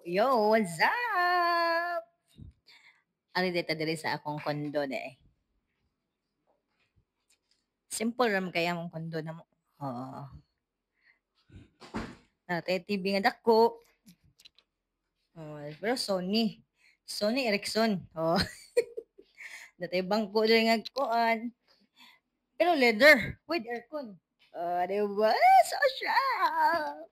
Yo, what's up? Ano dito diri sa akong kondo de. Simple ram kaya mong kondo na mo. Oo. Natay TV nga dako. Oh, pero Sony. Sony Ericsson. Oh. Natay bangko diri nga kuan. Pero leather with aircon. Di ba? Social.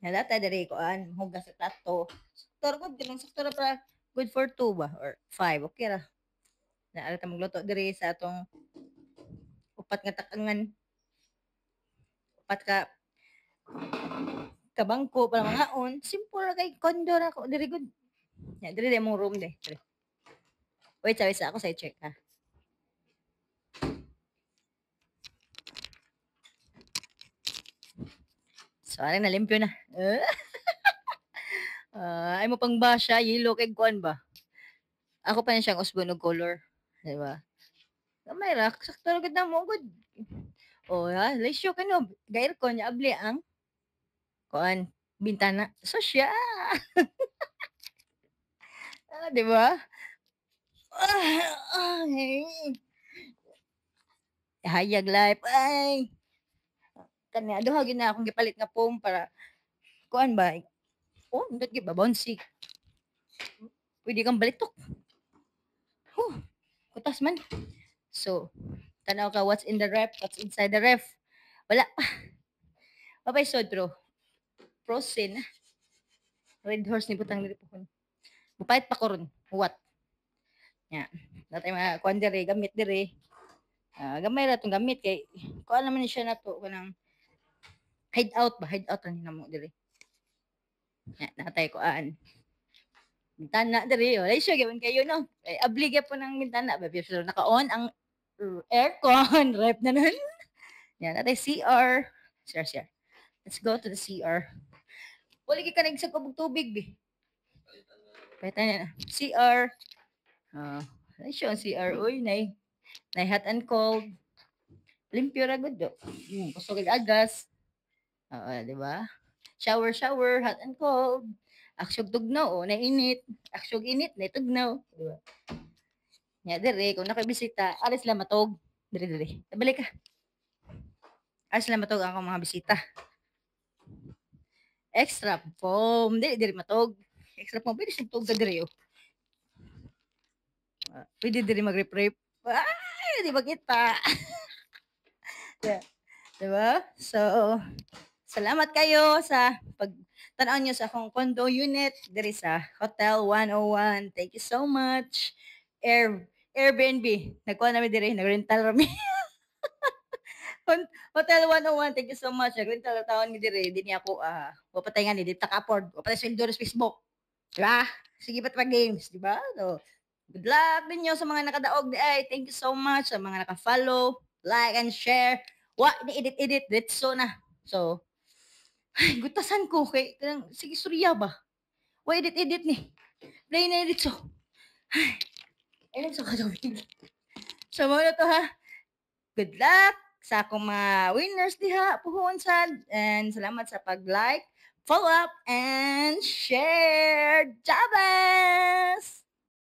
Nalata diri kuan, hugas sa plato. Sakto good ganun sakto ra para good for 2 ba or 5. Okay ra. Naara ta magluto diri sa atong upat nga takangan. Upat ka kabangko para mga on. Simple ra kay kondo ra ko diri good. Ya, diri mong room de. Diri. Wait, sabi sa ako sa check ha. So, ari na limpyo na. Ay mo pang basya, yellow kay kuan ba? Ako pa na siyang usbon og color, di ba? Gamay ra, sakto ra gud na mo good. Oh, ha, lesyo kano, gair ko nya abli ang kuan bintana. So siya. Di ba? Ay. Hayag life ay. Kanya duha gyud na akong gipalit nga foam para kuan ba? Oh, ndot gyud ba bouncy. Pwede kang balitok. Kutas man. So, tanaw ka what's in the ref, what's inside the ref. Wala pa. Papay sod pero frozen. Red horse ni butang diri pohon. Mupait pa ko ron. What? Ya. Natay mga kuan diri gamit diri. Gamay ra tong gamit kay kuan naman ni siya nato kanang hide out ba? Hide out ra ni namo diri. Ya, natay kuan. Bintana diri. Wala siya gawin kayo no. Ay ablige po ng bintana ba? Pero naka-on ang aircon. Rep na nun. Yan, natay CR. CR. Let's go to the CR. Wala ka nag sa kubog tubig, bi. Palitan na. CR. Ay siya ang CR. Uy, nay hot and cold. Limpyo ra gud do. Kusog kag agas. Di ba? Shower, hot and cold. Aksyog tugnaw, nainit. Aksyog init, na tugnaw. Di ba? Nya dire kung nakabisita, alis lang matog. Dire. Balik ka. Alis lang matog ang mga bisita. Extra foam. Dili matog. Extra foam. Pwede siya tog diri. Pwede diri mag-rip-rip. Ay, di ba kita? Yeah. Diba? So, salamat kayo sa pagtanaw nyo sa akong condo unit diri sa Hotel 101. Thank you so much. Airbnb. Nagkuha namin diri. Nag-rental kami. Hotel 101, thank you so much. Nag-rental na taon ni diri. Di niya ako, wapatay nga ni, di taka-afford. Wapatay sa Indores Facebook. Diba? Sige ba't pa games, diba? So, good luck ninyo sa mga nakadaog di ay. Thank you so much sa mga naka-follow, like, and share. Ni-edit, ditso na. So, ay, gutasan ko. Kay, sige, surya ba? Edit ni. Play na edit so. Ay, ayun sa kadawin. So, mga to ha. Good luck sa akong mga winners diha puhon sad and salamat sa pag-like, follow up and share. Jabas!